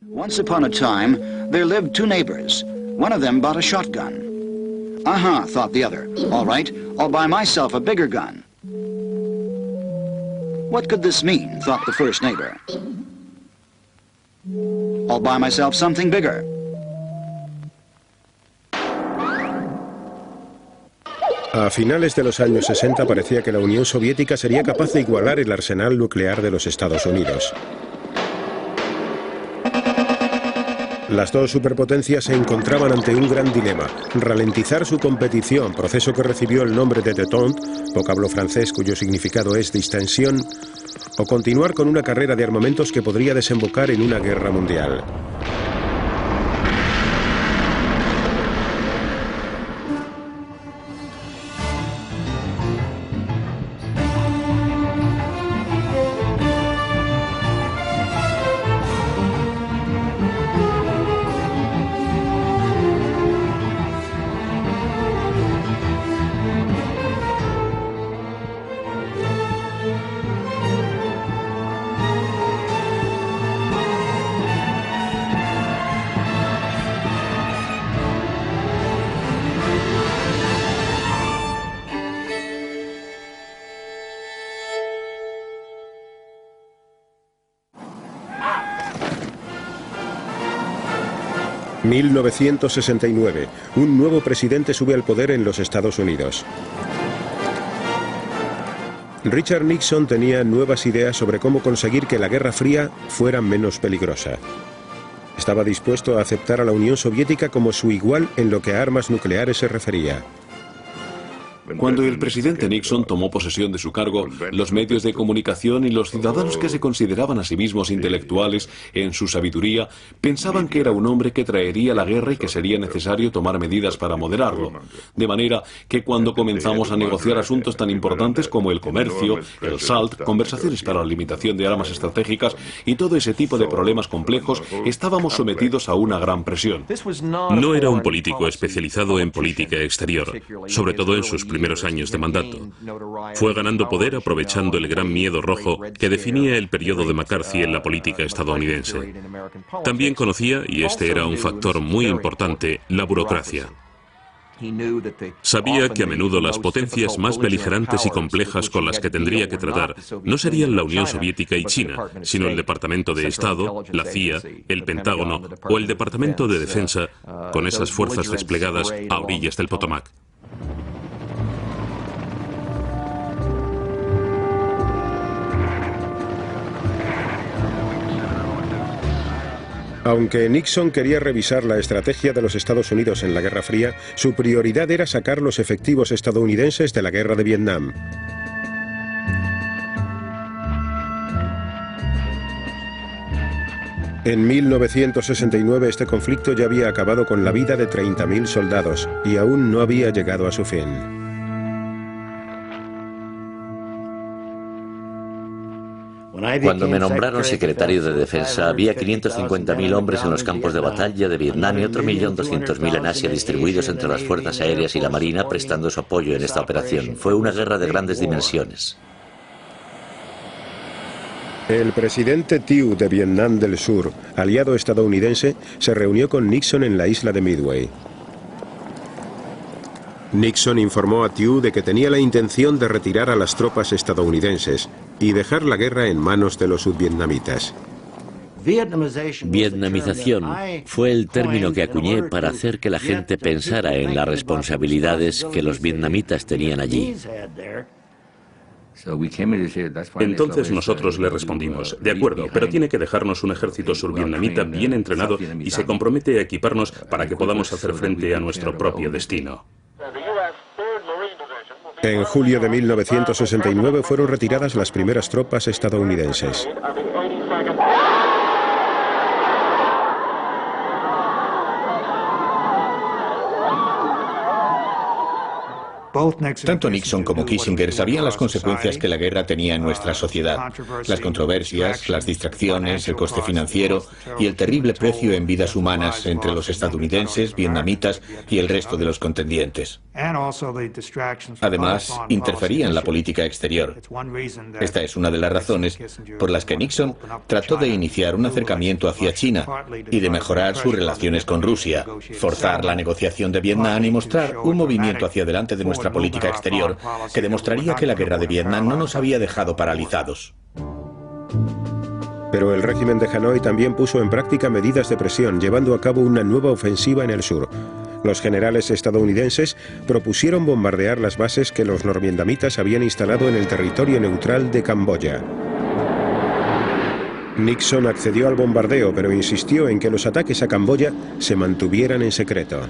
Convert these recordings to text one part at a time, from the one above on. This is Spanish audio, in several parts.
Once upon a time, there lived two neighbors. One of them bought a shotgun. Aha, thought the other. All right, I'll buy myself a bigger gun. What could this mean, thought the first neighbor. I'll buy myself something bigger. A finales de los años 60 parecía que la Unión Soviética sería capaz de igualar el arsenal nuclear de los Estados Unidos. Las dos superpotencias se encontraban ante un gran dilema: ralentizar su competición, proceso que recibió el nombre de détente, vocablo francés cuyo significado es distensión, o continuar con una carrera de armamentos que podría desembocar en una guerra mundial. En 1969, un nuevo presidente sube al poder en los Estados Unidos. Richard Nixon tenía nuevas ideas sobre cómo conseguir que la Guerra Fría fuera menos peligrosa. Estaba dispuesto a aceptar a la Unión Soviética como su igual en lo que a armas nucleares se refería. Cuando el presidente Nixon tomó posesión de su cargo, los medios de comunicación y los ciudadanos que se consideraban a sí mismos intelectuales en su sabiduría pensaban que era un hombre que traería la guerra y que sería necesario tomar medidas para moderarlo. De manera que cuando comenzamos a negociar asuntos tan importantes como el comercio, el SALT, conversaciones para la limitación de armas estratégicas y todo ese tipo de problemas complejos, estábamos sometidos a una gran presión. No era un político especializado en política exterior, sobre todo en sus primeros años de mandato. Fue ganando poder aprovechando el gran miedo rojo que definía el periodo de McCarthy en la política estadounidense. También conocía, y este era un factor muy importante, la burocracia. Sabía que a menudo las potencias más beligerantes y complejas con las que tendría que tratar no serían la Unión Soviética y China, sino el Departamento de Estado, la CIA, el Pentágono o el Departamento de Defensa, con esas fuerzas desplegadas a orillas del Potomac. Aunque Nixon quería revisar la estrategia de los Estados Unidos en la Guerra Fría, su prioridad era sacar los efectivos estadounidenses de la guerra de Vietnam. En 1969 este conflicto ya había acabado con la vida de 30.000 soldados y aún no había llegado a su fin. Cuando me nombraron secretario de Defensa, había 550.000 hombres en los campos de batalla de Vietnam y otro 1.200.000 en Asia distribuidos entre las fuerzas aéreas y la marina prestando su apoyo en esta operación. Fue una guerra de grandes dimensiones. El presidente Thieu de Vietnam del Sur, aliado estadounidense, se reunió con Nixon en la isla de Midway. Nixon informó a Thieu de que tenía la intención de retirar a las tropas estadounidenses y dejar la guerra en manos de los sudvietnamitas. Vietnamización fue el término que acuñé para hacer que la gente pensara en las responsabilidades que los vietnamitas tenían allí. Entonces nosotros le respondimos, de acuerdo, pero tiene que dejarnos un ejército survietnamita bien entrenado y se compromete a equiparnos para que podamos hacer frente a nuestro propio destino. En julio de 1969 fueron retiradas las primeras tropas estadounidenses. Tanto Nixon como Kissinger sabían las consecuencias que la guerra tenía en nuestra sociedad, las controversias, las distracciones, el coste financiero y el terrible precio en vidas humanas entre los estadounidenses, vietnamitas y el resto de los contendientes. Además, interfería en la política exterior. Esta es una de las razones por las que Nixon trató de iniciar un acercamiento hacia China y de mejorar sus relaciones con Rusia, forzar la negociación de Vietnam y mostrar un movimiento hacia adelante de nuestra política exterior que demostraría que la guerra de Vietnam no nos había dejado paralizados. Pero el régimen de Hanoi también puso en práctica medidas de presión, llevando a cabo una nueva ofensiva en el sur. Los generales estadounidenses propusieron bombardear las bases que los norvietnamitas habían instalado en el territorio neutral de Camboya. Nixon accedió al bombardeo, pero insistió en que los ataques a Camboya se mantuvieran en secreto.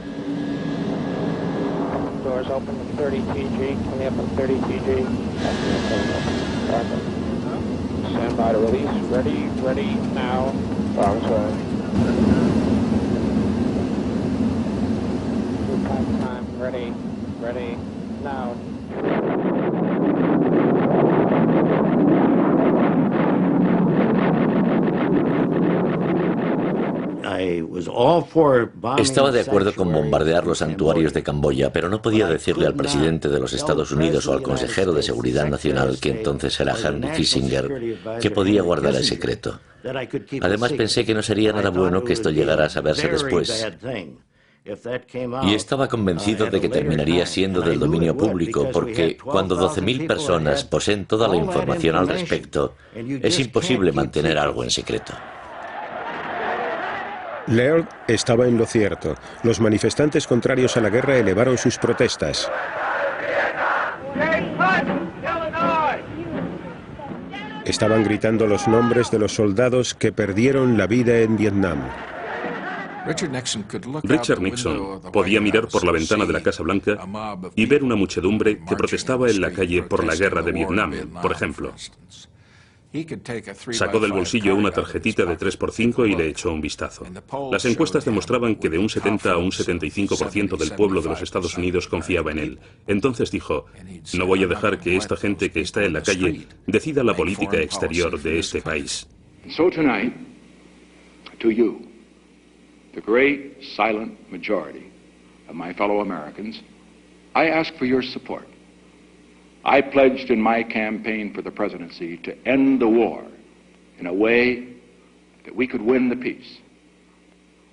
Estaba de acuerdo con bombardear los santuarios de Camboya, pero no podía decirle al presidente de los Estados Unidos o al consejero de Seguridad Nacional, que entonces era Henry Kissinger, que podía guardar el secreto. Además, pensé que no sería nada bueno que esto llegara a saberse después. Y estaba convencido de que terminaría siendo del dominio público, porque cuando 12.000 personas poseen toda la información al respecto, es imposible mantener algo en secreto. Laird estaba en lo cierto. Los manifestantes contrarios a la guerra elevaron sus protestas. Estaban gritando los nombres de los soldados que perdieron la vida en Vietnam. Richard Nixon podía mirar por la ventana de la Casa Blanca y ver una muchedumbre que protestaba en la calle por la guerra de Vietnam, por ejemplo. Sacó del bolsillo una tarjetita de 3x5 y le echó un vistazo. Las encuestas demostraban que de un 70 a un 75% del pueblo de los Estados Unidos confiaba en él. Entonces dijo, no voy a dejar que esta gente que está en la calle decida la política exterior de este país. So tonight, to you, the great silent majority of my fellow Americans, I ask for your support. I pledged in my campaign for the presidency to end the war in a way that we could win the peace.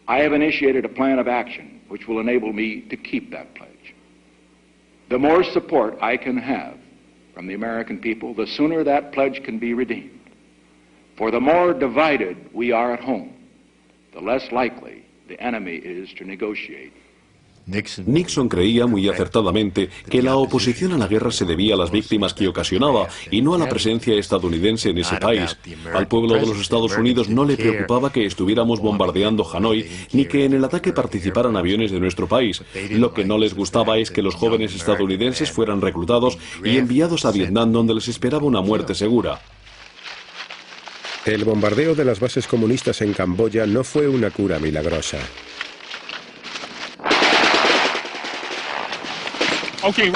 I have initiated a plan of action which will enable me to keep that pledge. The more support I can have from the American people, the sooner that pledge can be redeemed. For the more divided we are at home, the less likely the enemy is to negotiate. Nixon creía muy acertadamente que la oposición a la guerra se debía a las víctimas que ocasionaba y no a la presencia estadounidense en ese país. Al pueblo de los Estados Unidos no le preocupaba que estuviéramos bombardeando Hanoi ni que en el ataque participaran aviones de nuestro país. Lo que no les gustaba es que los jóvenes estadounidenses fueran reclutados y enviados a Vietnam, donde les esperaba una muerte segura. El bombardeo de las bases comunistas en Camboya no fue una cura milagrosa. Okay.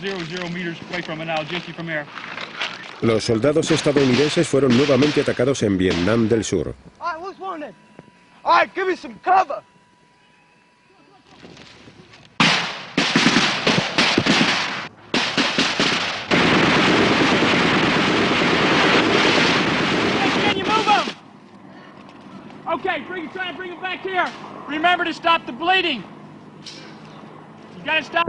100 meters away from it now, Jesse from air. Los soldados estadounidenses fueron nuevamente atacados en Vietnam del Sur. All right, who's wounded? All right, give me some cover. Can you move them? Okay, try and bring them back here. Remember to stop the bleeding. You gotta stop.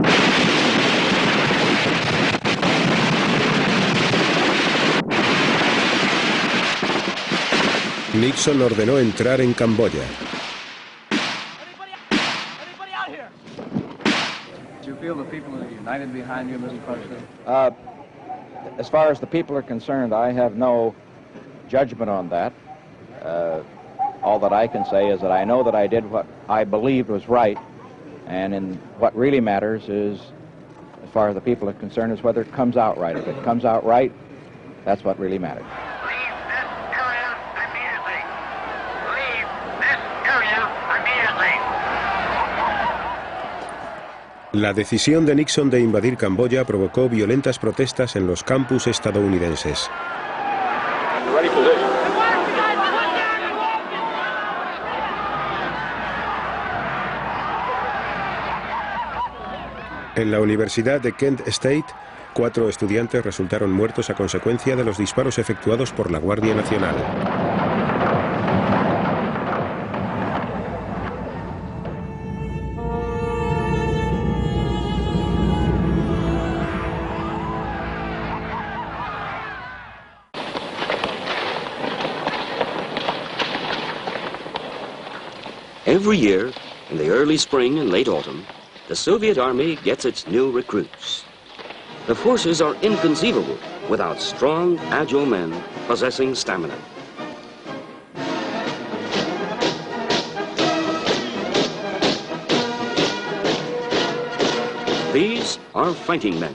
Nixon ordenó entrar en Camboya. Anybody out here? Do you feel the people are united behind you, Mr. President? As far as the people are concerned, I have no judgment on that. All that I can say is that I know that I did what I believed was right, and in what really matters is, as far as the people are concerned, is whether it comes out right. If it comes out right, that's what really matters. Leave this area immediately. Leave this area immediately. La decisión de Nixon de invadir Camboya provocó violentas protestas en los campus estadounidenses. En la Universidad de Kent State, 4 estudiantes resultaron muertos a consecuencia de los disparos efectuados por la Guardia Nacional. Every year, in the early spring and late autumn, the Soviet Army gets its new recruits. The forces are inconceivable without strong, agile men possessing stamina. These are fighting men.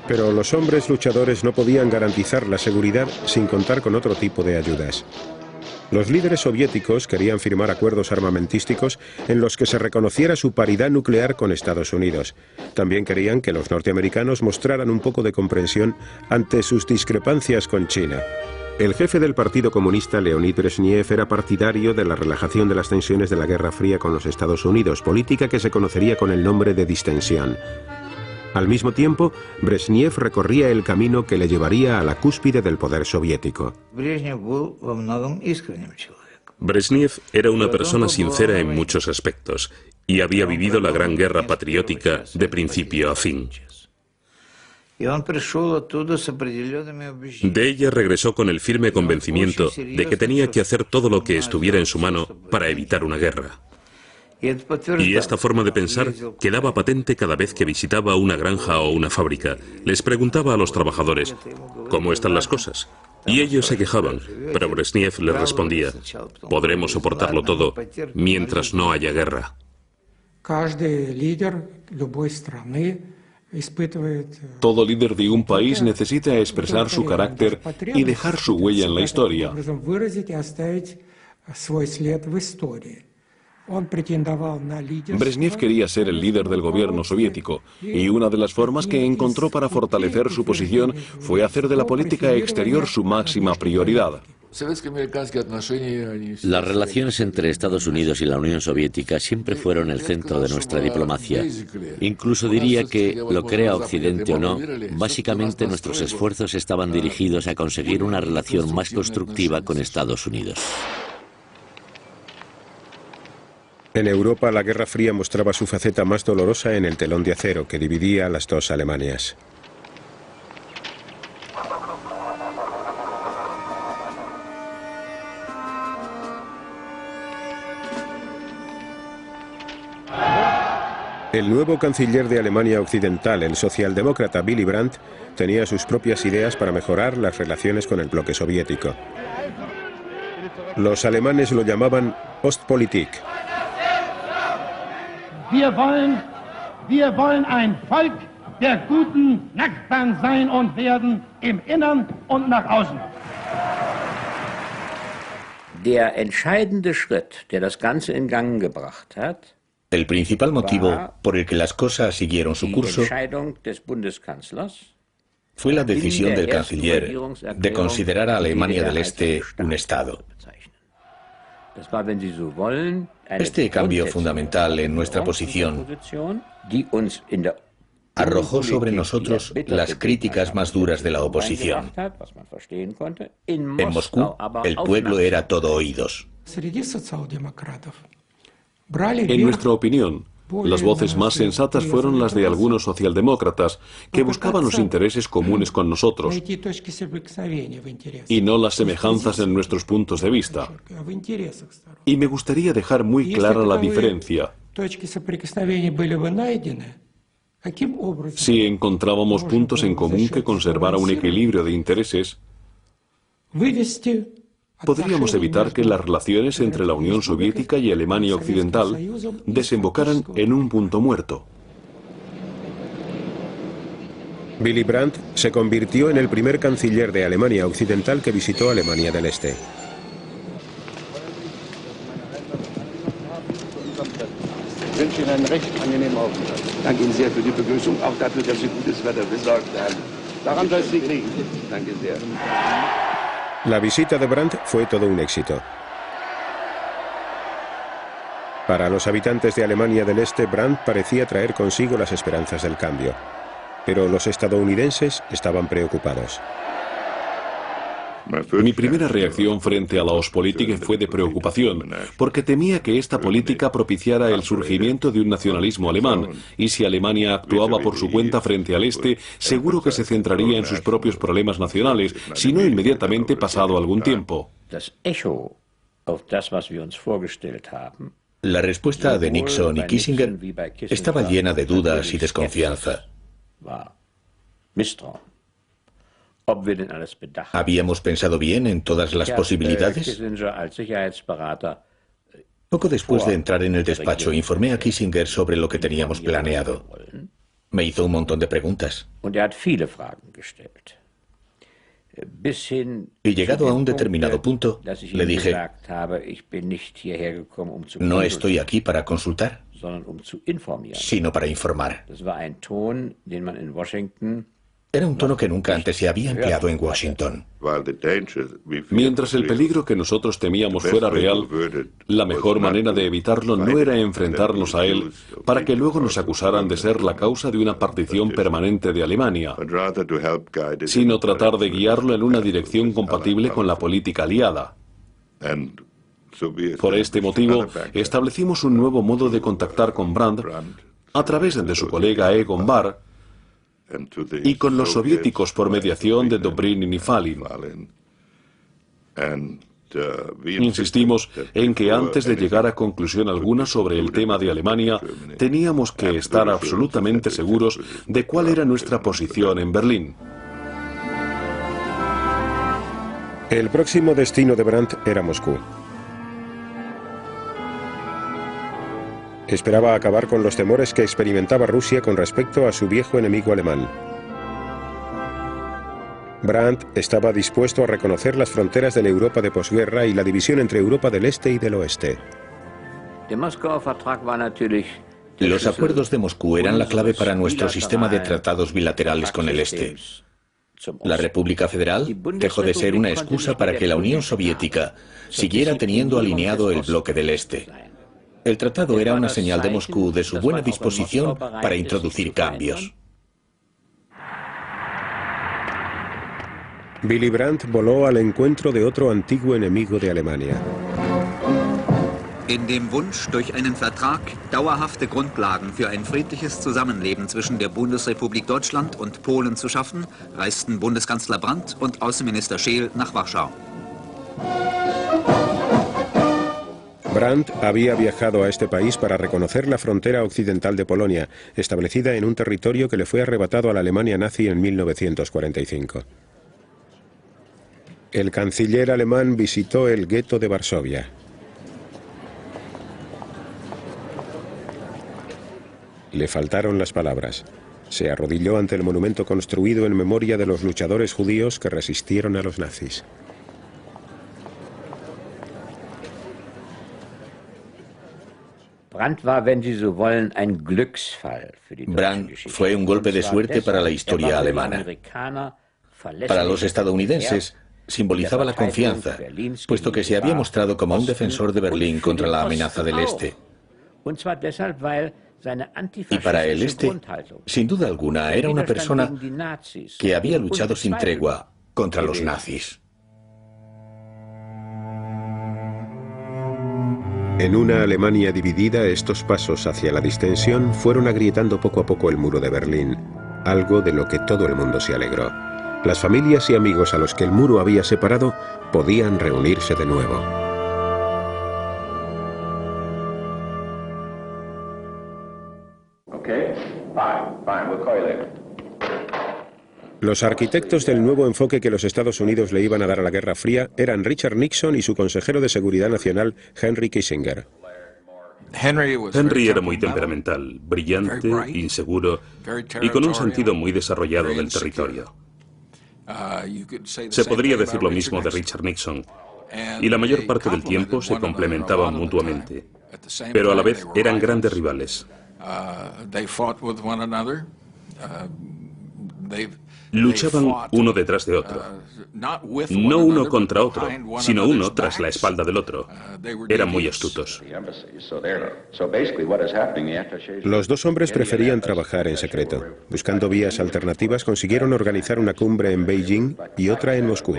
Pero los hombres luchadores no podían garantizar la seguridad sin contar con otro tipo de ayudas. Los líderes soviéticos querían firmar acuerdos armamentísticos en los que se reconociera su paridad nuclear con Estados Unidos. También querían que los norteamericanos mostraran un poco de comprensión ante sus discrepancias con China. El jefe del Partido Comunista, Leonid Brezhnev, era partidario de la relajación de las tensiones de la Guerra Fría con los Estados Unidos, política que se conocería con el nombre de distensión. Al mismo tiempo, Brezhnev recorría el camino que le llevaría a la cúspide del poder soviético. Brezhnev era una persona sincera en muchos aspectos y había vivido la gran guerra patriótica de principio a fin. De ella regresó con el firme convencimiento de que tenía que hacer todo lo que estuviera en su mano para evitar una guerra. Y esta forma de pensar quedaba patente cada vez que visitaba una granja o una fábrica. Les preguntaba a los trabajadores, ¿cómo están las cosas? Y ellos se quejaban, pero Brezhnev les respondía, podremos soportarlo todo mientras no haya guerra. Todo líder de un país necesita expresar su carácter y dejar su huella en la historia. Brezhnev quería ser el líder del gobierno soviético y una de las formas que encontró para fortalecer su posición fue hacer de la política exterior su máxima prioridad. Las relaciones entre Estados Unidos y la Unión Soviética siempre fueron el centro de nuestra diplomacia. Incluso diría que, lo crea Occidente o no, básicamente nuestros esfuerzos estaban dirigidos a conseguir una relación más constructiva con Estados Unidos. En Europa, la Guerra Fría mostraba su faceta más dolorosa en el telón de acero que dividía a las dos Alemanias. El nuevo canciller de Alemania Occidental, el socialdemócrata Willy Brandt, tenía sus propias ideas para mejorar las relaciones con el bloque soviético. Los alemanes lo llamaban Ostpolitik. Wir wollen ein Volk der guten Nachbarn sein und werden im Innern und nach außen. Der entscheidende Schritt, der das Ganze in Gang gebracht hat, el principal motivo por el que las cosas siguieron su curso fue la decisión del canciller de considerar a Alemania del Este un Estado. Este cambio fundamental en nuestra posición arrojó sobre nosotros las críticas más duras de la oposición. En Moscú, el pueblo era todo oídos. En nuestra opinión, las voces más sensatas fueron las de algunos socialdemócratas que buscaban los intereses comunes con nosotros y no las semejanzas en nuestros puntos de vista. Y me gustaría dejar muy clara la diferencia. Si encontrábamos puntos en común que conservara un equilibrio de intereses, podríamos evitar que las relaciones entre la Unión Soviética y Alemania Occidental desembocaran en un punto muerto. Willy Brandt se convirtió en el primer canciller de Alemania Occidental que visitó Alemania del Este. Danke Ihnen sehr für die Begrüßung, auch dafür, dass Sie gutes Wetter besorgt haben. Daran soll es nicht liegen. Danke sehr. La visita de Brandt fue todo un éxito. Para los habitantes de Alemania del Este, Brandt parecía traer consigo las esperanzas del cambio. Pero los estadounidenses estaban preocupados. Mi primera reacción frente a la Ostpolitik fue de preocupación, porque temía que esta política propiciara el surgimiento de un nacionalismo alemán, y si Alemania actuaba por su cuenta frente al Este, seguro que se centraría en sus propios problemas nacionales, si no inmediatamente pasado algún tiempo. La respuesta de Nixon y Kissinger estaba llena de dudas y desconfianza. ¿Habíamos pensado bien en todas las posibilidades? Poco después de entrar en el despacho, informé a Kissinger sobre lo que teníamos planeado. Me hizo un montón de preguntas. Y llegado a un determinado punto, le dije, no estoy aquí para consultar, sino para informar. Era un tono que nunca antes se había empleado en Washington. Mientras el peligro que nosotros temíamos fuera real, la mejor manera de evitarlo no era enfrentarnos a él para que luego nos acusaran de ser la causa de una partición permanente de Alemania, sino tratar de guiarlo en una dirección compatible con la política aliada. Por este motivo, establecimos un nuevo modo de contactar con Brandt a través de su colega Egon Bahr y con los soviéticos por mediación de Dobrynin y Falin. Insistimos en que antes de llegar a conclusión alguna sobre el tema de Alemania, teníamos que estar absolutamente seguros de cuál era nuestra posición en Berlín. El próximo destino de Brandt era Moscú. Esperaba acabar con los temores que experimentaba Rusia con respecto a su viejo enemigo alemán. Brandt estaba dispuesto a reconocer las fronteras de la Europa de posguerra y la división entre Europa del Este y del Oeste. Los acuerdos de Moscú eran la clave para nuestro sistema de tratados bilaterales con el Este. La República Federal dejó de ser una excusa para que la Unión Soviética siguiera teniendo alineado el bloque del Este. El tratado era una señal de Moscú de su buena disposición para introducir cambios. Willy Brandt voló al encuentro de otro antiguo enemigo de Alemania. In dem Wunsch, durch einen Vertrag dauerhafte Grundlagen für ein friedliches Zusammenleben zwischen der Bundesrepublik Deutschland und Polen zu schaffen, reisten Bundeskanzler Brandt und Außenminister Scheel nach Warschau. Brandt había viajado a este país para reconocer la frontera occidental de Polonia, establecida en un territorio que le fue arrebatado a la Alemania nazi en 1945. El canciller alemán visitó el gueto de Varsovia. Le faltaron las palabras. Se arrodilló ante el monumento construido en memoria de los luchadores judíos que resistieron a los nazis. Brandt fue un golpe de suerte para la historia alemana. Para los estadounidenses, simbolizaba la confianza, puesto que se había mostrado como un defensor de Berlín contra la amenaza del Este. Y para el Este, sin duda alguna, era una persona que había luchado sin tregua contra los nazis. En una Alemania dividida, estos pasos hacia la distensión fueron agrietando poco a poco el muro de Berlín, algo de lo que todo el mundo se alegró. Las familias y amigos a los que el muro había separado podían reunirse de nuevo. Los arquitectos del nuevo enfoque que los Estados Unidos le iban a dar a la Guerra Fría eran Richard Nixon y su consejero de Seguridad Nacional, Henry Kissinger. Henry era muy temperamental, brillante, inseguro y con un sentido muy desarrollado del territorio. Se podría decir lo mismo de Richard Nixon, y la mayor parte del tiempo se complementaban mutuamente, pero a la vez eran grandes rivales. Luchaban uno detrás de otro. No uno contra otro, sino uno tras la espalda del otro. Eran muy astutos. Los dos hombres preferían trabajar en secreto. Buscando vías alternativas, consiguieron organizar una cumbre en Beijing y otra en Moscú.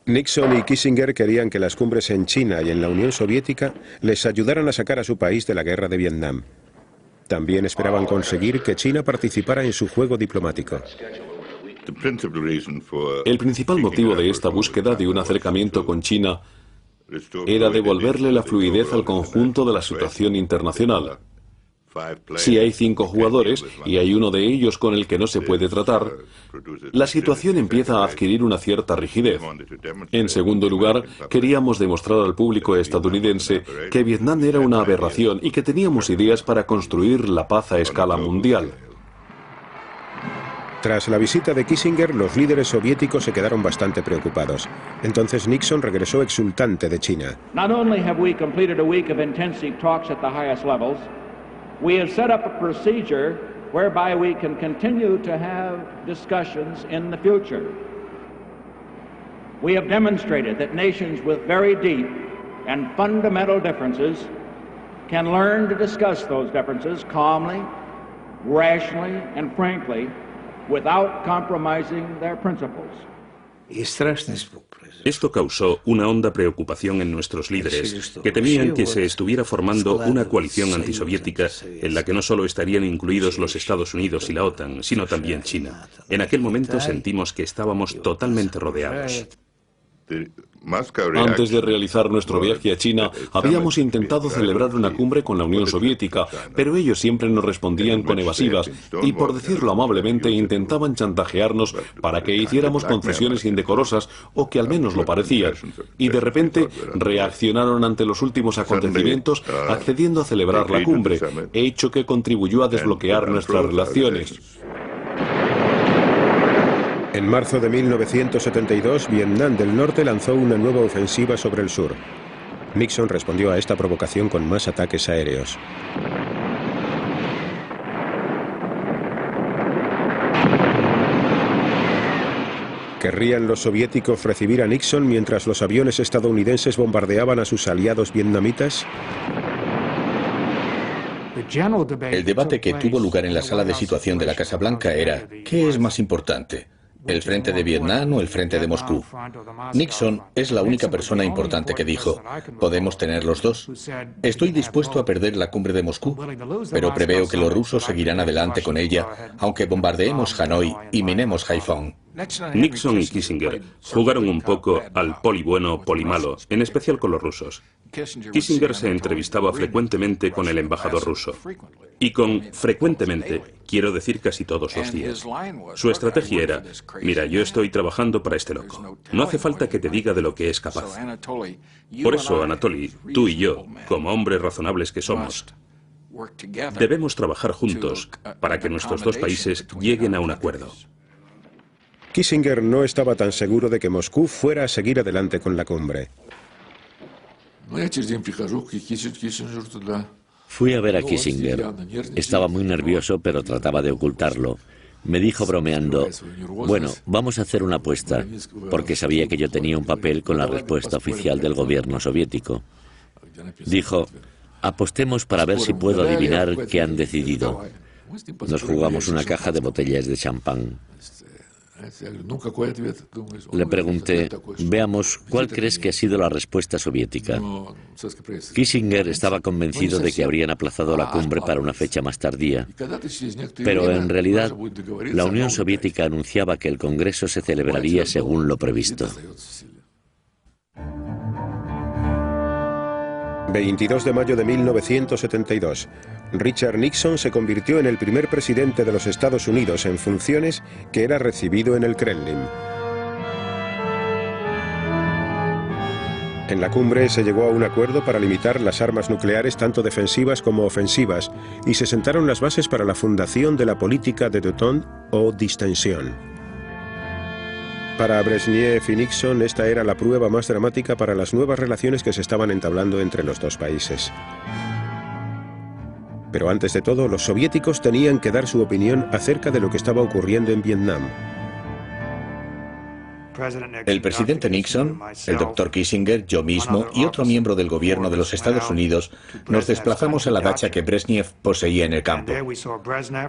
Nixon y Kissinger querían que las cumbres en China y en la Unión Soviética les ayudaran a sacar a su país de la guerra de Vietnam. También esperaban conseguir que China participara en su juego diplomático. El principal motivo de esta búsqueda de un acercamiento con China era devolverle la fluidez al conjunto de la situación internacional. Si hay 5 jugadores y hay uno de ellos con el que no se puede tratar, la situación empieza a adquirir una cierta rigidez. En segundo lugar, queríamos demostrar al público estadounidense que Vietnam era una aberración y que teníamos ideas para construir la paz a escala mundial. Tras la visita de Kissinger, los líderes soviéticos se quedaron bastante preocupados. Entonces Nixon regresó exultante de China. Not only have we completed a week of intensive talks at the highest levels, we have set up a procedure whereby we can continue to have discussions in the future. We have demonstrated that nations with very deep and fundamental differences can learn to discuss those differences calmly, rationally, and frankly, without compromising their principles. Esto causó una honda preocupación en nuestros líderes, que temían que se estuviera formando una coalición antisoviética en la que no solo estarían incluidos los Estados Unidos y la OTAN, sino también China. En aquel momento sentimos que estábamos totalmente rodeados. Antes de realizar nuestro viaje a China, habíamos intentado celebrar una cumbre con la Unión Soviética, pero ellos siempre nos respondían con evasivas y, por decirlo amablemente, intentaban chantajearnos para que hiciéramos concesiones indecorosas o que al menos lo parecían. Y de repente reaccionaron ante los últimos acontecimientos accediendo a celebrar la cumbre, hecho que contribuyó a desbloquear nuestras relaciones. En marzo de 1972, Vietnam del Norte lanzó una nueva ofensiva sobre el sur. Nixon respondió a esta provocación con más ataques aéreos. ¿Querrían los soviéticos recibir a Nixon mientras los aviones estadounidenses bombardeaban a sus aliados vietnamitas? El debate que tuvo lugar en la sala de situación de la Casa Blanca era: ¿qué es más importante? ¿El frente de Vietnam o el frente de Moscú? Nixon es la única persona importante que dijo: podemos tener los dos. Estoy dispuesto a perder la cumbre de Moscú, pero preveo que los rusos seguirán adelante con ella, aunque bombardeemos Hanoi y minemos Haiphong. Nixon y Kissinger jugaron un poco al poli bueno, poli malo, en especial con los rusos. Kissinger se entrevistaba frecuentemente con el embajador ruso. Y con frecuentemente, quiero decir casi todos los días. Su estrategia era: mira, yo estoy trabajando para este loco. No hace falta que te diga de lo que es capaz. Por eso, Anatoly, tú y yo, como hombres razonables que somos, debemos trabajar juntos para que nuestros dos países lleguen a un acuerdo. Kissinger no estaba tan seguro de que Moscú fuera a seguir adelante con la cumbre. Fui a ver a Kissinger. Estaba muy nervioso, pero trataba de ocultarlo. Me dijo bromeando: bueno, vamos a hacer una apuesta, porque sabía que yo tenía un papel con la respuesta oficial del gobierno soviético. Dijo: apostemos para ver si puedo adivinar qué han decidido. Nos jugamos una caja de botellas de champán. Le pregunté: veamos, ¿cuál crees que ha sido la respuesta soviética? Kissinger estaba convencido de que habrían aplazado la cumbre para una fecha más tardía, pero en realidad la Unión Soviética anunciaba que el Congreso se celebraría según lo previsto. 22 de mayo de 1972. Richard Nixon se convirtió en el primer presidente de los Estados Unidos en funciones que era recibido en el Kremlin. En la cumbre se llegó a un acuerdo para limitar las armas nucleares tanto defensivas como ofensivas y se sentaron las bases para la fundación de la política de détente o distensión. Para Brezhnev y Nixon, esta era la prueba más dramática para las nuevas relaciones que se estaban entablando entre los dos países. Pero antes de todo, los soviéticos tenían que dar su opinión acerca de lo que estaba ocurriendo en Vietnam. El presidente Nixon, el doctor Kissinger, yo mismo y otro miembro del gobierno de los Estados Unidos nos desplazamos a la dacha que Brezhnev poseía en el campo.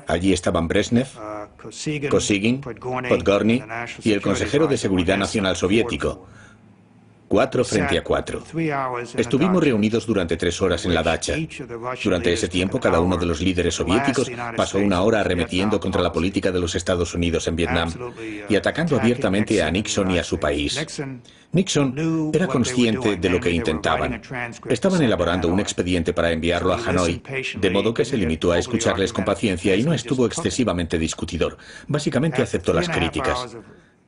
Allí estaban Brezhnev, Kosygin, Podgorny y el consejero de Seguridad Nacional soviético. 4 frente a 4. Estuvimos reunidos durante 3 horas en la dacha. Durante ese tiempo, cada uno de los líderes soviéticos pasó 1 hora arremetiendo contra la política de los Estados Unidos en Vietnam y atacando abiertamente a Nixon y a su país. Nixon era consciente de lo que intentaban. Estaban elaborando un expediente para enviarlo a Hanoi, de modo que se limitó a escucharles con paciencia y no estuvo excesivamente discutidor. Básicamente aceptó las críticas.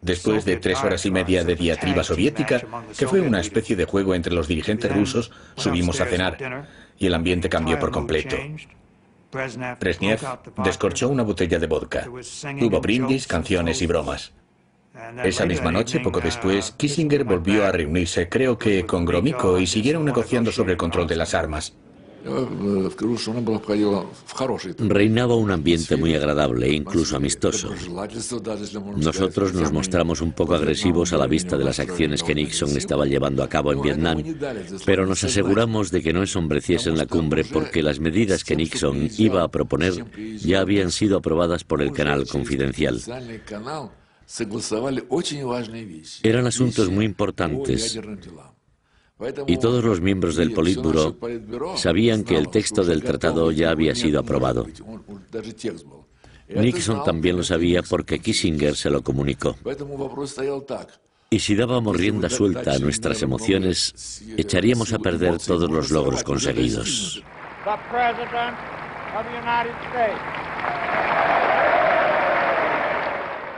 Después de 3 horas y media de diatriba soviética, que fue una especie de juego entre los dirigentes rusos, subimos a cenar y el ambiente cambió por completo. Brezhnev descorchó una botella de vodka. Hubo brindis, canciones y bromas. Esa misma noche, poco después, Kissinger volvió a reunirse, creo que con Gromyko, y siguieron negociando sobre el control de las armas. Reinaba un ambiente muy agradable e incluso amistoso. Nosotros nos mostramos un poco agresivos a la vista de las acciones que Nixon estaba llevando a cabo en Vietnam, pero nos aseguramos de que no ensombreciesen la cumbre porque las medidas que Nixon iba a proponer ya habían sido aprobadas por el canal confidencial. Eran asuntos muy importantes. Y todos los miembros del Politburó sabían que el texto del tratado ya había sido aprobado. Nixon también lo sabía porque Kissinger se lo comunicó. Y si dábamos rienda suelta a nuestras emociones, echaríamos a perder todos los logros conseguidos.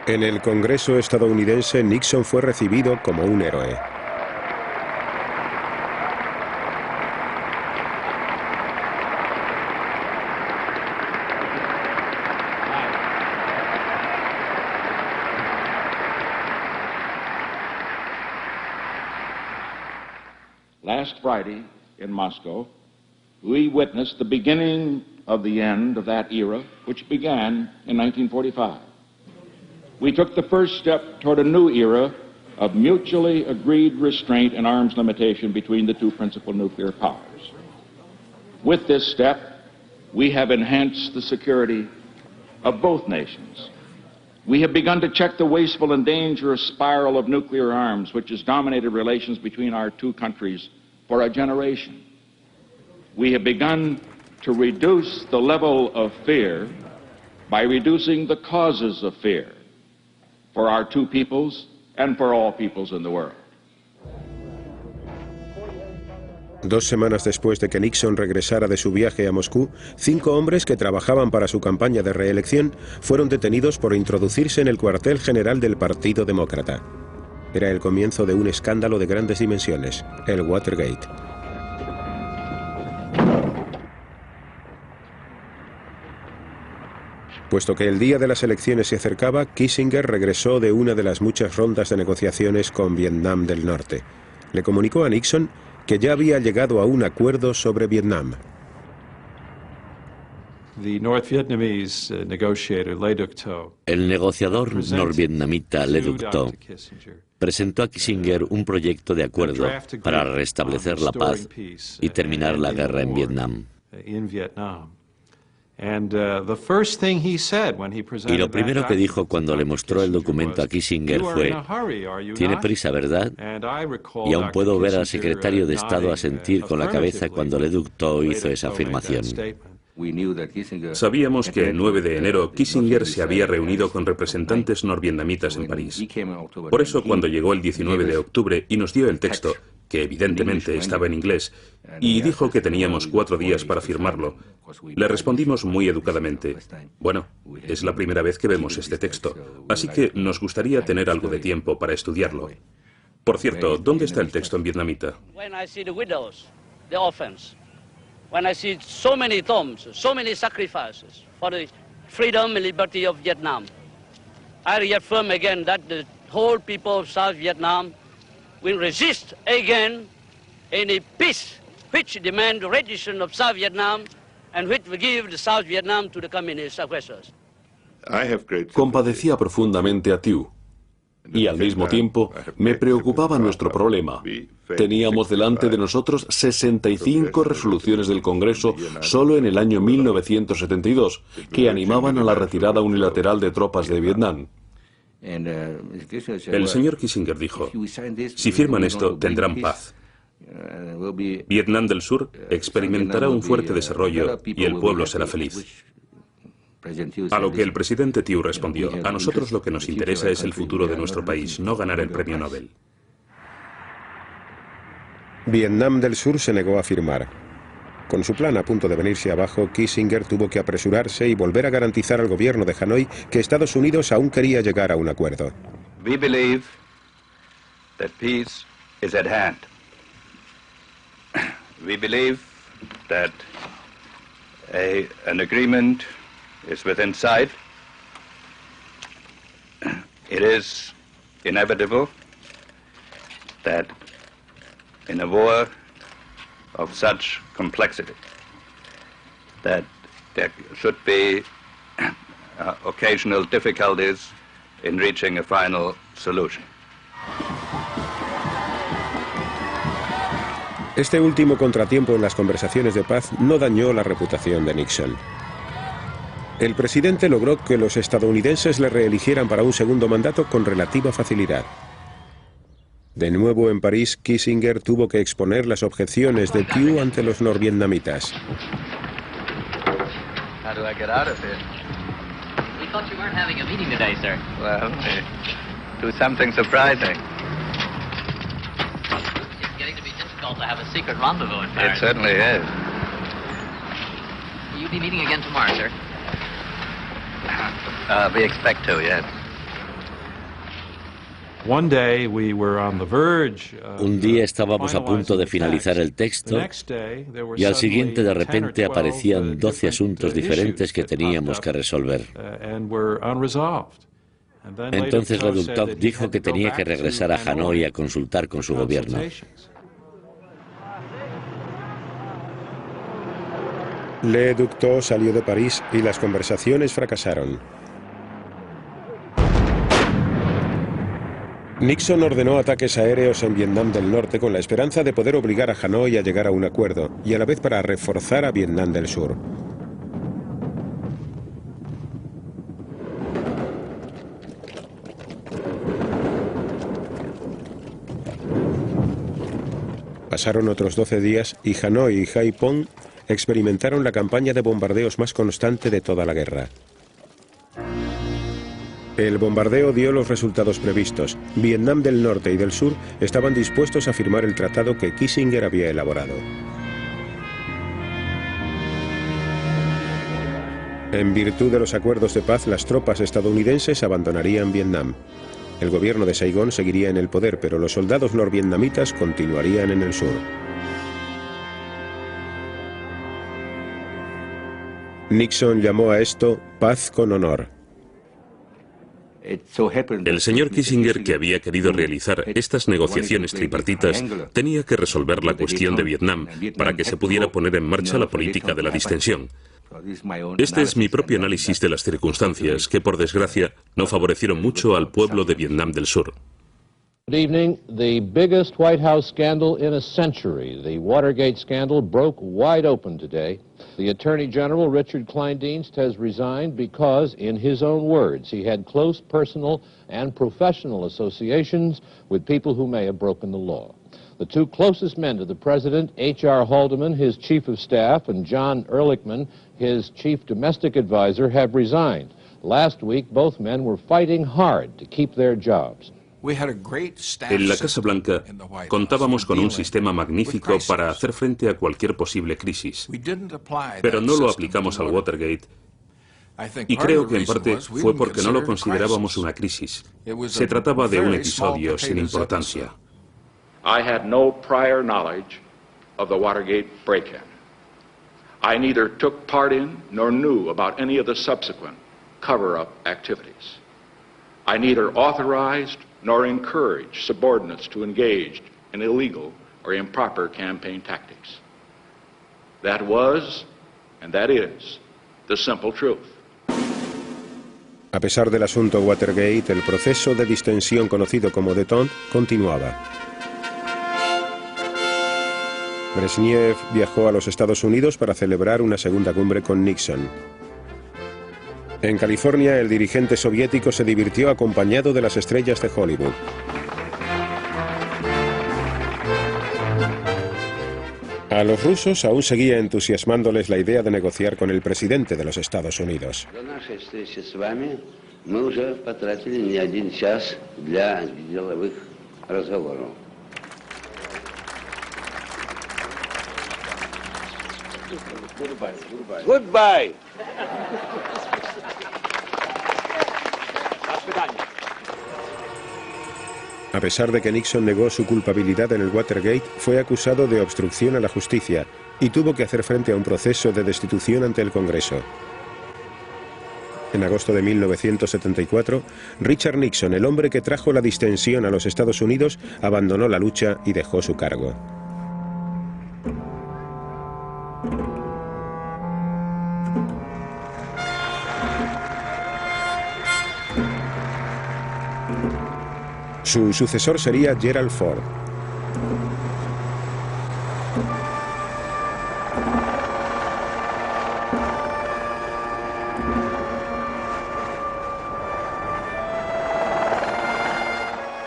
En el Congreso estadounidense, Nixon fue recibido como un héroe. Last Friday in Moscow, we witnessed the beginning of the end of that era, which began in 1945. We took the first step toward a new era of mutually agreed restraint and arms limitation between the two principal nuclear powers. With this step, we have enhanced the security of both nations. We have begun to check the wasteful and dangerous spiral of nuclear arms, which has dominated relations between our two countries for a generation. We have begun to reduce the level of fear by reducing the causes of fear for our two peoples and for all peoples in the world. 2 semanas después de que Nixon regresara de su viaje a Moscú, 5 hombres que trabajaban para su campaña de reelección fueron detenidos por introducirse en el cuartel general del Partido Demócrata. Era el comienzo de un escándalo de grandes dimensiones, el Watergate. Puesto que el día de las elecciones se acercaba, Kissinger regresó de una de las muchas rondas de negociaciones con Vietnam del Norte. Le comunicó a Nixon que ya había llegado a un acuerdo sobre Vietnam. El negociador norvietnamita Le Duc Tho presentó a Kissinger un proyecto de acuerdo para restablecer la paz y terminar la guerra en Vietnam. Y lo primero que dijo cuando le mostró el documento a Kissinger fue: «Tiene prisa, ¿verdad?». Y aún puedo ver al secretario de Estado asentir con la cabeza cuando Le Duc Tho hizo esa afirmación. Sabíamos que el 9 de enero Kissinger se había reunido con representantes norvietnamitas en París. Por eso, cuando llegó el 19 de octubre y nos dio el texto, que evidentemente estaba en inglés, y dijo que teníamos 4 días para firmarlo, le respondimos muy educadamente: «Bueno, es la primera vez que vemos este texto, así que nos gustaría tener algo de tiempo para estudiarlo». Por cierto, ¿dónde está el texto en vietnamita? When I see so many tombs, so many sacrifices for the freedom and liberty of Vietnam, I reaffirm again that the whole people of South Vietnam will resist again any peace which demand the rendition of South Vietnam and which will give the South Vietnam to the communist aggressors. Compadecía profundamente a Thieu y al mismo tiempo me preocupaba nuestro problema. Teníamos delante de nosotros 65 resoluciones del Congreso solo en el año 1972 que animaban a la retirada unilateral de tropas de Vietnam. El señor Kissinger dijo, si firman esto, tendrán paz. Vietnam del Sur experimentará un fuerte desarrollo y el pueblo será feliz. A lo que el presidente Thieu respondió, a nosotros lo que nos interesa es el futuro de nuestro país, no ganar el premio Nobel. Vietnam del Sur se negó a firmar. Con su plan a punto de venirse abajo, Kissinger tuvo que apresurarse y volver a garantizar al gobierno de Hanoi que Estados Unidos aún quería llegar a un acuerdo. We believe that peace is at hand. We believe that an agreement is within sight. It is inevitable that in a war of such complexity that there should be occasional difficulties in reaching a final solution. Este último contratiempo en las conversaciones de paz no dañó la reputación de Nixon. El presidente logró que los estadounidenses le reeligieran para un segundo mandato con relativa facilidad. De nuevo en París, Kissinger tuvo que exponer las objeciones de Thieu ante los norvietnamitas. How do I get out of here? We thought you weren't having a meeting today, sir. Well, do something surprising. It's getting to be difficult to have a secret rendezvous in Paris. It certainly is. Will you be meeting again tomorrow, sir? We expect to, yes. Un día estábamos a punto de finalizar el texto y al siguiente de repente aparecían 12 asuntos diferentes que teníamos que resolver. Entonces Le Duc dijo que tenía que regresar a Hanoi a consultar con su gobierno. Le Duc salió de París y las conversaciones fracasaron. Nixon ordenó ataques aéreos en Vietnam del Norte con la esperanza de poder obligar a Hanoi a llegar a un acuerdo y a la vez para reforzar a Vietnam del Sur. Pasaron otros 12 días y Hanoi y Haiphong experimentaron la campaña de bombardeos más constante de toda la guerra. El bombardeo dio los resultados previstos. Vietnam del Norte y del Sur estaban dispuestos a firmar el tratado que Kissinger había elaborado. En virtud de los acuerdos de paz, las tropas estadounidenses abandonarían Vietnam. El gobierno de Saigón seguiría en el poder, pero los soldados norvietnamitas continuarían en el sur. Nixon llamó a esto paz con honor. El señor Kissinger, que había querido realizar estas negociaciones tripartitas, tenía que resolver la cuestión de Vietnam para que se pudiera poner en marcha la política de la distensión. Este es mi propio análisis de las circunstancias que, por desgracia, no favorecieron mucho al pueblo de Vietnam del Sur. Good evening. The biggest White House scandal in a century, the Watergate scandal, broke wide open today. The Attorney General, Richard Kleindienst, has resigned because, in his own words, he had close personal and professional associations with people who may have broken the law. The two closest men to the president, H.R. Haldeman, his chief of staff, and John Ehrlichman, his chief domestic advisor, have resigned. Last week, both men were fighting hard to keep their jobs. En la Casa Blanca contábamos con un sistema magnífico para hacer frente a cualquier posible crisis, pero no lo aplicamos al Watergate y creo que en parte fue porque no lo considerábamos una crisis. Se trataba de un episodio sin importancia. I had no prior knowledge of the Watergate break-in. I neither took part in nor knew about any of the subsequent cover-up activities. I neither authorized nor encourage subordinates to engage in illegal or improper campaign tactics. That was, and that is, the simple truth. A pesar del asunto Watergate, el proceso de distensión conocido como détente continuaba. Brezhnev viajó a los Estados Unidos para celebrar una segunda cumbre con Nixon. En California, el dirigente soviético se divirtió acompañado de las estrellas de Hollywood. A los rusos aún seguía entusiasmándoles la idea de negociar con el presidente de los Estados Unidos. Goodbye. A pesar de que Nixon negó su culpabilidad en el Watergate, fue acusado de obstrucción a la justicia y tuvo que hacer frente a un proceso de destitución ante el Congreso. En agosto de 1974, Richard Nixon, el hombre que trajo la distensión a los Estados Unidos, abandonó la lucha y dejó su cargo. Su sucesor sería Gerald Ford.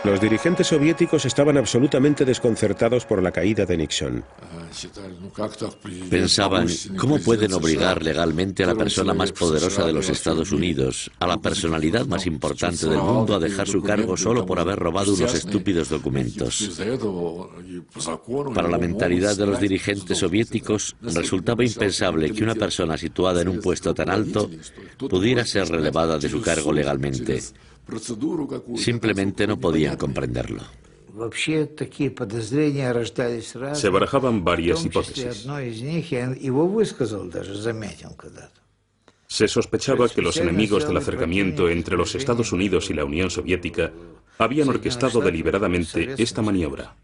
Los dirigentes soviéticos estaban absolutamente desconcertados por la caída de Nixon. Pensaban, ¿cómo pueden obligar legalmente a la persona más poderosa de los Estados Unidos, a la personalidad más importante del mundo, a dejar su cargo solo por haber robado unos estúpidos documentos? Para la mentalidad de los dirigentes soviéticos, resultaba impensable que una persona situada en un puesto tan alto pudiera ser relevada de su cargo legalmente. Simplemente no podían comprenderlo. Se barajaban varias hipótesis. Se sospechaba que los enemigos del acercamiento entre los Estados Unidos y la Unión Soviética habían orquestado deliberadamente esta maniobra.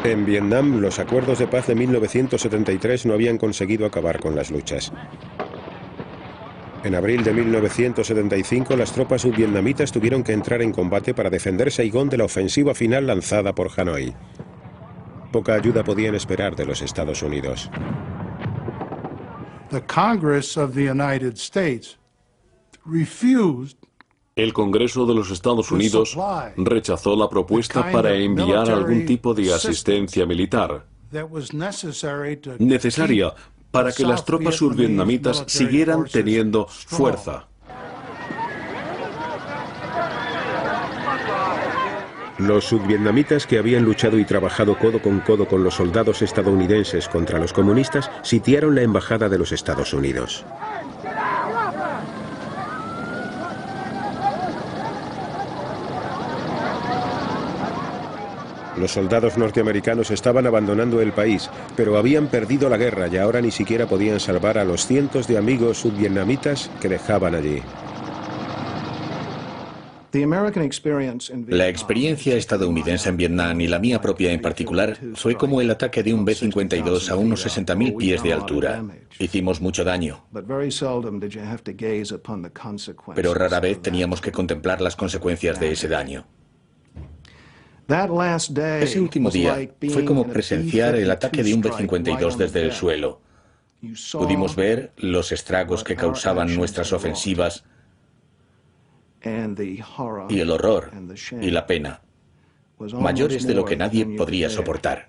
En Vietnam, los acuerdos de paz de 1973 no habían conseguido acabar con las luchas. En abril de 1975, las tropas subvietnamitas tuvieron que entrar en combate para defender Saigón de la ofensiva final lanzada por Hanoi. Poca ayuda podían esperar de los Estados Unidos. El Congreso de los Estados Unidos rechazó la propuesta para enviar algún tipo de asistencia militar necesaria para que las tropas survietnamitas siguieran teniendo fuerza. Los subvietnamitas, que habían luchado y trabajado codo con los soldados estadounidenses contra los comunistas, sitiaron la embajada de los Estados Unidos. Los soldados norteamericanos estaban abandonando el país, pero habían perdido la guerra y ahora ni siquiera podían salvar a los cientos de amigos subvietnamitas que dejaban allí. La experiencia estadounidense en Vietnam y la mía propia en particular fue como el ataque de un B-52 a unos 60.000 pies de altura. Hicimos mucho daño, pero rara vez teníamos que contemplar las consecuencias de ese daño. Ese último día fue como presenciar el ataque de un B-52 desde el suelo. Pudimos ver los estragos que causaban nuestras ofensivas y el horror y la pena, mayores de lo que nadie podría soportar.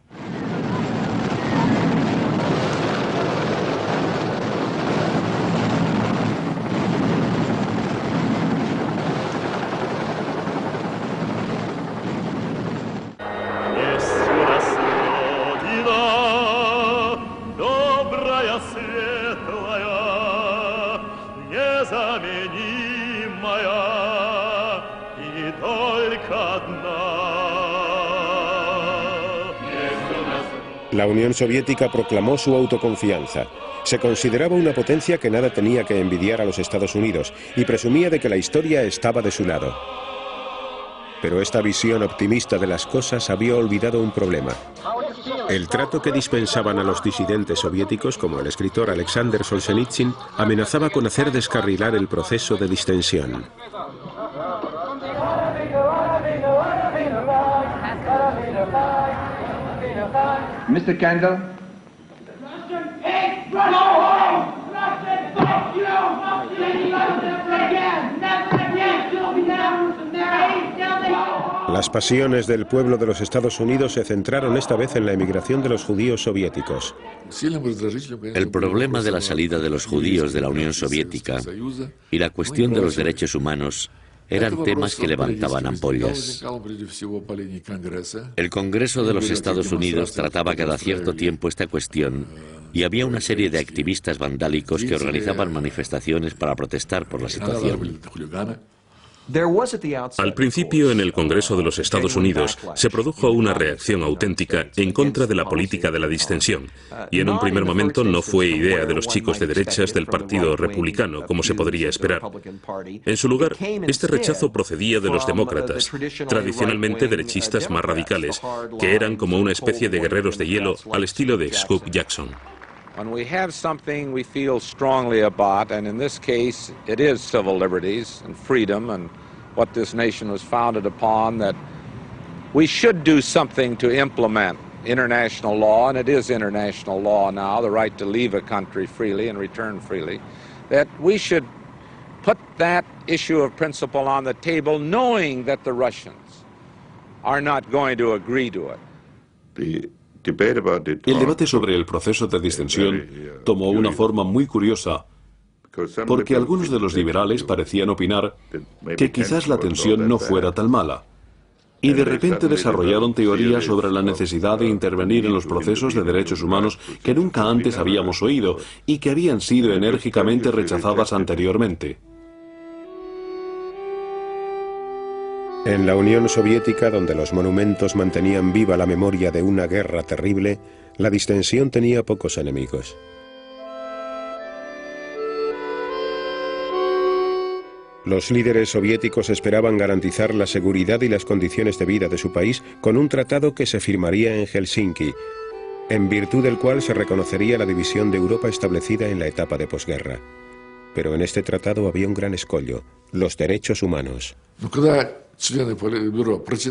La Unión Soviética proclamó su autoconfianza. Se consideraba una potencia que nada tenía que envidiar a los Estados Unidos y presumía de que la historia estaba de su lado. Pero esta visión optimista de las cosas había olvidado un problema. El trato que dispensaban a los disidentes soviéticos, como el escritor Alexander Solzhenitsyn, amenazaba con hacer descarrilar el proceso de distensión. Mr. Kendall? Las pasiones del pueblo de los Estados Unidos se centraron esta vez en la emigración de los judíos soviéticos. El problema de la salida de los judíos de la Unión Soviética y la cuestión de los derechos humanos eran temas que levantaban ampollas. El Congreso de los Estados Unidos trataba cada cierto tiempo esta cuestión y había una serie de activistas vandálicos que organizaban manifestaciones para protestar por la situación. Al principio, en el Congreso de los Estados Unidos, se produjo una reacción auténtica en contra de la política de la distensión, y en un primer momento no fue idea de los chicos de derechas del Partido Republicano, como se podría esperar. En su lugar, este rechazo procedía de los demócratas, tradicionalmente derechistas más radicales, que eran como una especie de guerreros de hielo al estilo de Scoop Jackson. When we have something we feel strongly about, and in this case it is civil liberties and freedom and what this nation was founded upon, that we should do something to implement international law, and it is international law now, the right to leave a country freely and return freely, that we should put that issue of principle on the table knowing that the Russians are not going to agree to it. El debate sobre el proceso de distensión tomó una forma muy curiosa, porque algunos de los liberales parecían opinar que quizás la tensión no fuera tan mala, y de repente desarrollaron teorías sobre la necesidad de intervenir en los procesos de derechos humanos que nunca antes habíamos oído y que habían sido enérgicamente rechazadas anteriormente. En la Unión Soviética, donde los monumentos mantenían viva la memoria de una guerra terrible, la distensión tenía pocos enemigos. Los líderes soviéticos esperaban garantizar la seguridad y las condiciones de vida de su país con un tratado que se firmaría en Helsinki, en virtud del cual se reconocería la división de Europa establecida en la etapa de posguerra. Pero en este tratado había un gran escollo: los derechos humanos.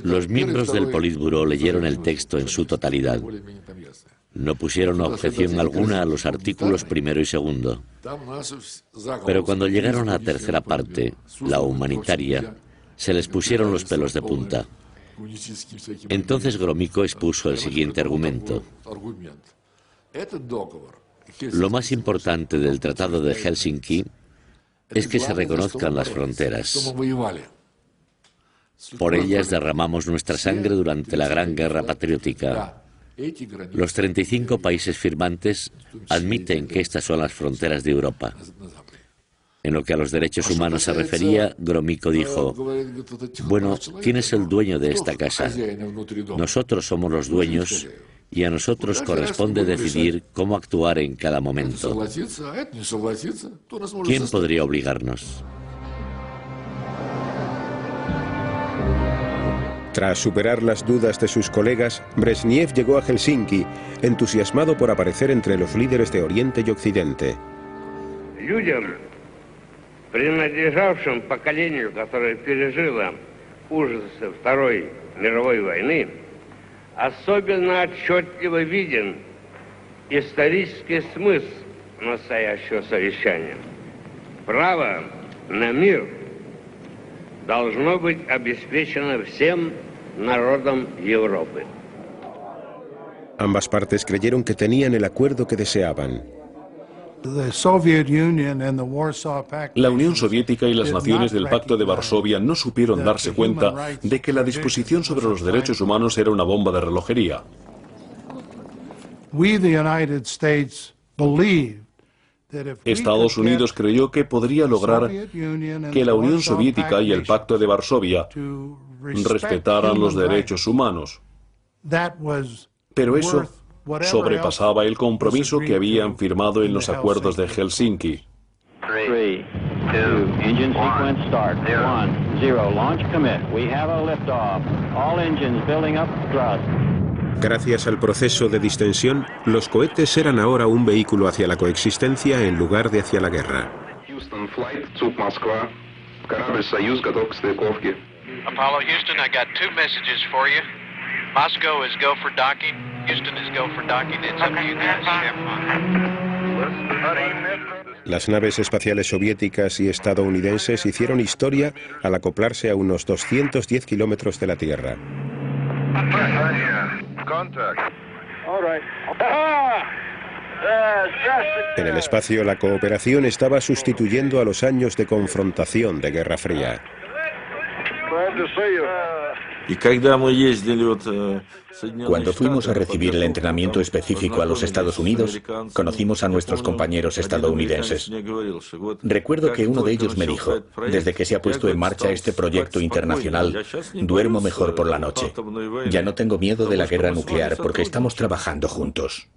Los miembros del Politburó leyeron el texto en su totalidad. No pusieron objeción alguna a los artículos primero y segundo. Pero cuando llegaron a la tercera parte, la humanitaria, se les pusieron los pelos de punta. Entonces Gromyko expuso el siguiente argumento. Lo más importante del Tratado de Helsinki es que se reconozcan las fronteras. Por ellas derramamos nuestra sangre durante la Gran Guerra Patriótica. Los 35 países firmantes admiten que estas son las fronteras de Europa. En lo que a los derechos humanos se refería, Gromyko dijo: bueno, ¿quién es el dueño de esta casa? Nosotros somos los dueños y a nosotros corresponde decidir cómo actuar en cada momento. ¿Quién podría obligarnos? Tras superar las dudas de sus colegas, Brezhnev llegó a Helsinki, entusiasmado por aparecer entre los líderes de Oriente y Occidente. Людям, принадлежавшим поколению, которое пережило ужасы Второй мировой войны, особенно отчетливо виден исторический смысл настоящего совещания. Право на мир должно быть обеспечено всем народам Европы. Ambas partes creyeron que tenían el acuerdo que deseaban. La Unión Soviética y las naciones del Pacto de Varsovia no supieron darse cuenta de que la disposición sobre los derechos humanos era una bomba de relojería. Estados Unidos creyó que podría lograr que la Unión Soviética y el Pacto de Varsovia respetaran los derechos humanos. Pero eso sobrepasaba el compromiso que habían firmado en los acuerdos de Helsinki. 3, 2, engine sequence start. 1, 0, launch commit. We have a liftoff. All engines building up thrust. Gracias al proceso de distensión, los cohetes eran ahora un vehículo hacia la coexistencia en lugar de hacia la guerra. Houston flight, Zug Moskva. Корабль Союз готов к стыковке. Apollo Houston, I got 2 messages for you. Moscow is go for docking. Houston is go for docking. It's up to you guys. Have fun. Las naves espaciales soviéticas y estadounidenses hicieron historia al acoplarse a unos 210 kilómetros de la Tierra. En el espacio, la cooperación estaba sustituyendo a los años de confrontación de Guerra Fría. Cuando fuimos a recibir el entrenamiento específico a los Estados Unidos, conocimos a nuestros compañeros estadounidenses. Recuerdo que uno de ellos me dijo, desde que se ha puesto en marcha este proyecto internacional, duermo mejor por la noche. Ya no tengo miedo de la guerra nuclear porque estamos trabajando juntos.